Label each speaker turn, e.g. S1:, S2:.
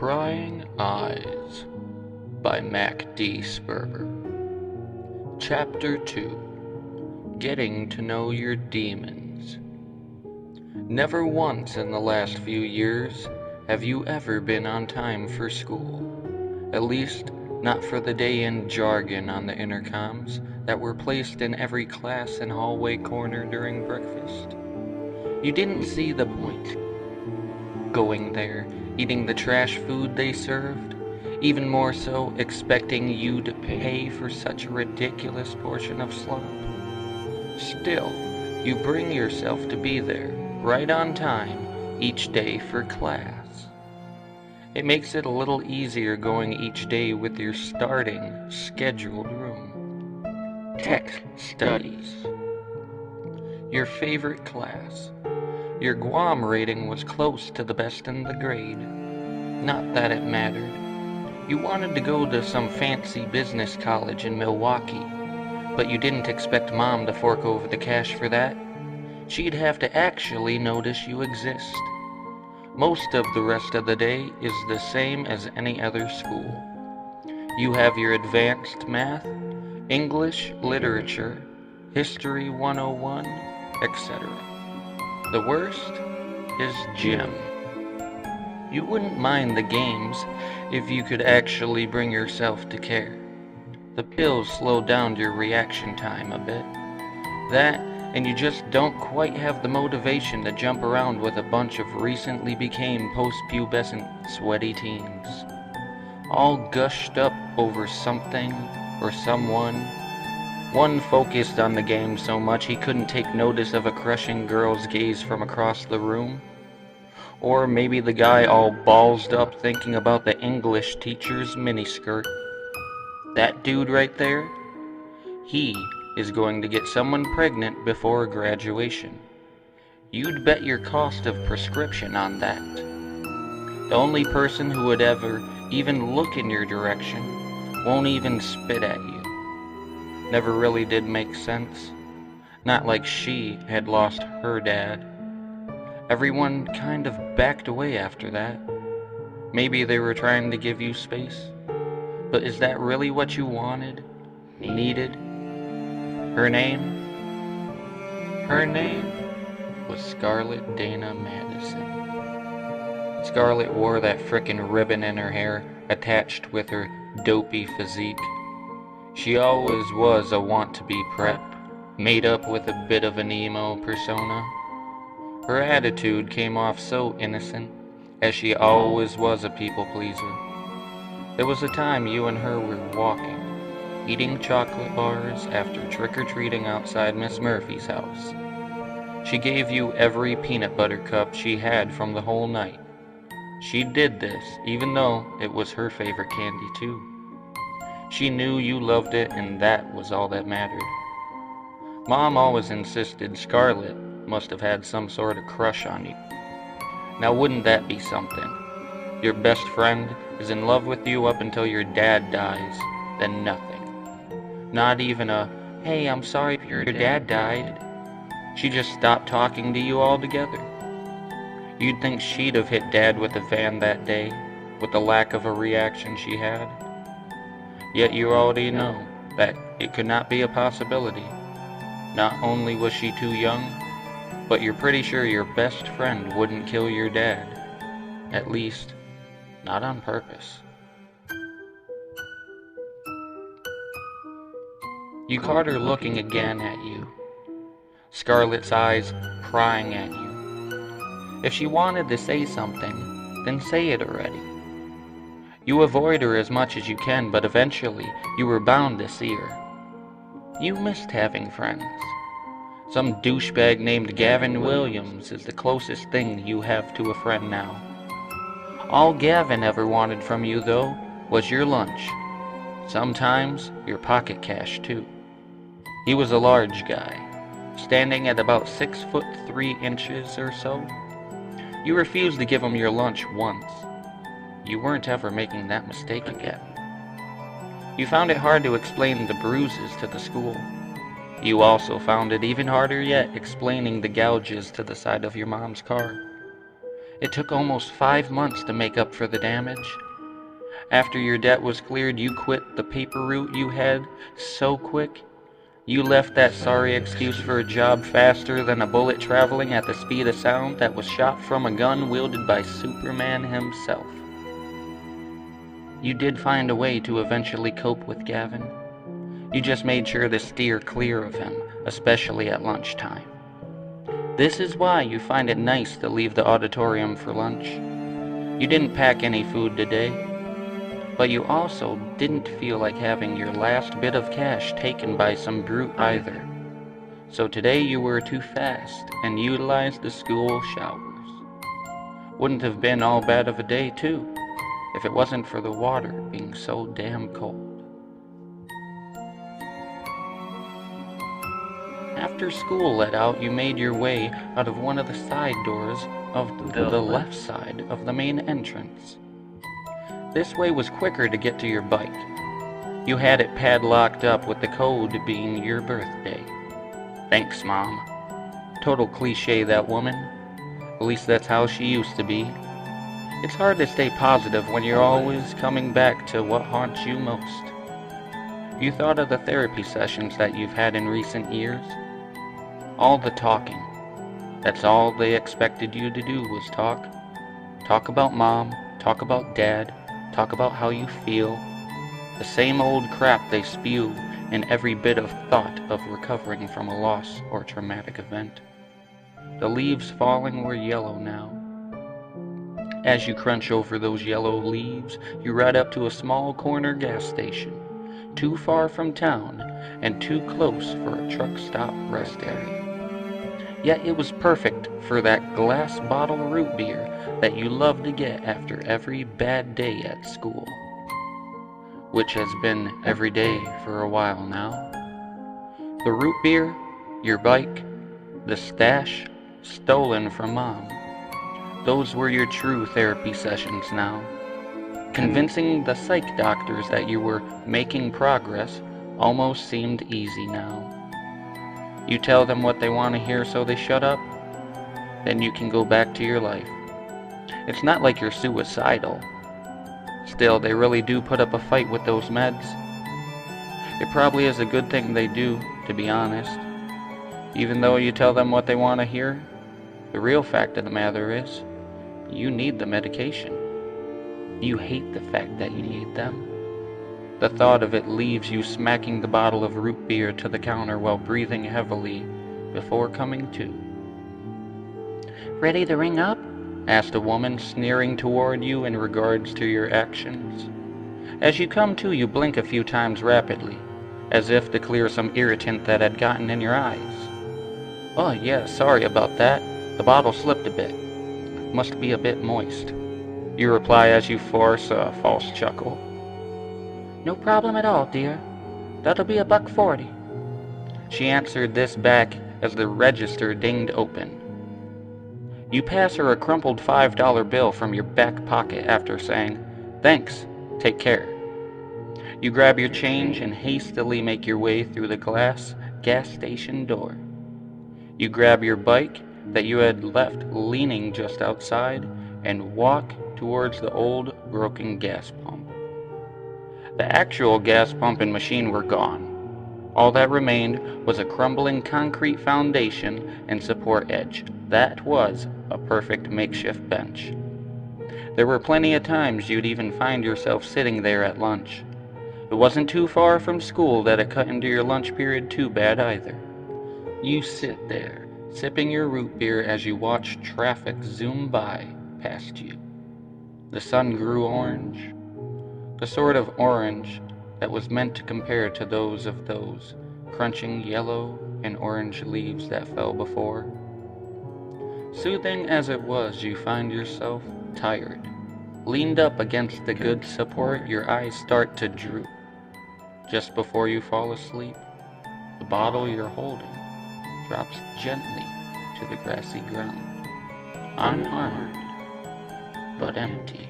S1: Prying Eyes by Mack D. Chapter 2. Getting to Know Your Demons. Never once in the last few years have you ever been on time for school. At least, not for the day-in jargon on the intercoms that were placed in every class and hallway corner during breakfast. You didn't see the point. Going there, eating the trash food they served, even more so expecting you to pay for such a ridiculous portion of slop. Still, you bring yourself to be there, right on time, each day for class. It makes it a little easier going each day with your starting, scheduled room. Tech Studies. Your favorite class. Your Guam rating was close to the best in the grade. Not that it mattered. You wanted to go to some fancy business college in Milwaukee, but you didn't expect Mom to fork over the cash for that. She'd have to actually notice you exist. Most of the rest of the day is the same as any other school. You have your advanced math, English, literature, history 101, etc. The worst is gym. You wouldn't mind the games if you could actually bring yourself to care. The pills slow down your reaction time a bit. That, and you just don't quite have the motivation to jump around with a bunch of recently became post-pubescent sweaty teens. All gushed up over something or someone. One focused on the game so much he couldn't take notice of a crushing girl's gaze from across the room. Or maybe the guy all ballsed up thinking about the English teacher's miniskirt. That dude right there, he is going to get someone pregnant before graduation. You'd bet your cost of prescription on that. The only person who would ever even look in your direction won't even spit at you. Never really did make sense. Not like she had lost her dad. Everyone kind of backed away after that. Maybe they were trying to give you space. But is that really what you wanted? Needed? Her name? Her name was Scarlett Dana Madison. Scarlett wore that frickin' ribbon in her hair attached with her dopey physique. She always was a want-to-be prep, made up with a bit of an emo persona. Her attitude came off so innocent, as she always was a people-pleaser. There was a time you and her were walking, eating chocolate bars after trick-or-treating outside Miss Murphy's house. She gave you every peanut butter cup she had from the whole night. She did this even though it was her favorite candy too. She knew you loved it, and that was all that mattered. Mom always insisted Scarlett must have had some sort of crush on you. Now wouldn't that be something? Your best friend is in love with you up until your dad dies, then nothing. Not even a, hey, I'm sorry your dad died. She just stopped talking to you altogether. You'd think she'd have hit Dad with a van that day, with the lack of a reaction she had. Yet you already know that it could not be a possibility. Not only was she too young, but you're pretty sure your best friend wouldn't kill your dad. At least, not on purpose. You caught her looking again at you, Scarlett's eyes prying at you. If she wanted to say something, then say it already. You avoid her as much as you can, but eventually you were bound to see her. You missed having friends. Some douchebag named Gavin Williams is the closest thing you have to a friend now. All Gavin ever wanted from you, though, was your lunch. Sometimes your pocket cash, too. He was a large guy, standing at about 6'3" or so. You refused to give him your lunch once. You weren't ever making that mistake again. You found it hard to explain the bruises to the school. You also found it even harder yet explaining the gouges to the side of your mom's car. It took almost 5 months to make up for the damage. After your debt was cleared, you quit the paper route you had so quick. You left that sorry excuse for a job faster than a bullet traveling at the speed of sound that was shot from a gun wielded by Superman himself. You did find a way to eventually cope with Gavin. You just made sure to steer clear of him, especially at lunchtime. This is why you find it nice to leave the auditorium for lunch. You didn't pack any food today, but you also didn't feel like having your last bit of cash taken by some brute either. So today you were too fast and utilized the school showers. Wouldn't have been all bad of a day too, if it wasn't for the water being so damn cold. After school let out, you made your way out of one of the side doors of the left side of the main entrance. This way was quicker to get to your bike. You had it padlocked up with the code being your birthday. Thanks, Mom. Total cliche, that woman. At least that's how she used to be. It's hard to stay positive when you're always coming back to what haunts you most. You thought of the therapy sessions that you've had in recent years. All the talking. That's all they expected you to do was talk. Talk about Mom, talk about Dad, talk about how you feel. The same old crap they spew in every bit of thought of recovering from a loss or traumatic event. The leaves falling were yellow now. As you crunch over those yellow leaves, you ride up to a small corner gas station, too far from town and too close for a truck stop rest area. Yet it was perfect for that glass bottle root beer that you love to get after every bad day at school, which has been every day for a while now. The root beer, your bike, the stash, stolen from Mom. Those were your true therapy sessions now. Convincing the psych doctors that you were making progress almost seemed easy now. You tell them what they want to hear so they shut up, then you can go back to your life. It's not like you're suicidal. Still, they really do put up a fight with those meds. It probably is a good thing they do, to be honest. Even though you tell them what they want to hear, the real fact of the matter is, you need the medication. You hate the fact that you need them. The thought of it leaves you smacking the bottle of root beer to the counter while breathing heavily before coming to. "Ready to ring up?" asked a woman, sneering toward you in regards to your actions. As you come to, you blink a few times rapidly, as if to clear some irritant that had gotten in your eyes. "Oh yeah, sorry about that. The bottle slipped a bit. Must be a bit moist," you reply as you force a false chuckle. "No problem at all, dear. That'll be $1.40. She answered this back as the register dinged open. You pass her a crumpled $5 bill from your back pocket after saying, "Thanks, take care." You grab your change and hastily make your way through the glass gas station door. You grab your bike that you had left leaning just outside and walk towards the old broken gas pump. The actual gas pump and machine were gone. All that remained was a crumbling concrete foundation and support edge. That was a perfect makeshift bench. There were plenty of times you'd even find yourself sitting there at lunch. It wasn't too far from school that it cut into your lunch period too bad either. You sit there, sipping your root beer as you watch traffic zoom by past you. The sun grew orange. The sort of orange that was meant to compare to those of those crunching yellow and orange leaves that fell before. Soothing as it was, you find yourself tired. Leaned up against the good support, your eyes start to droop. Just before you fall asleep, the bottle you're holding drops gently to the grassy ground, unharmed but empty.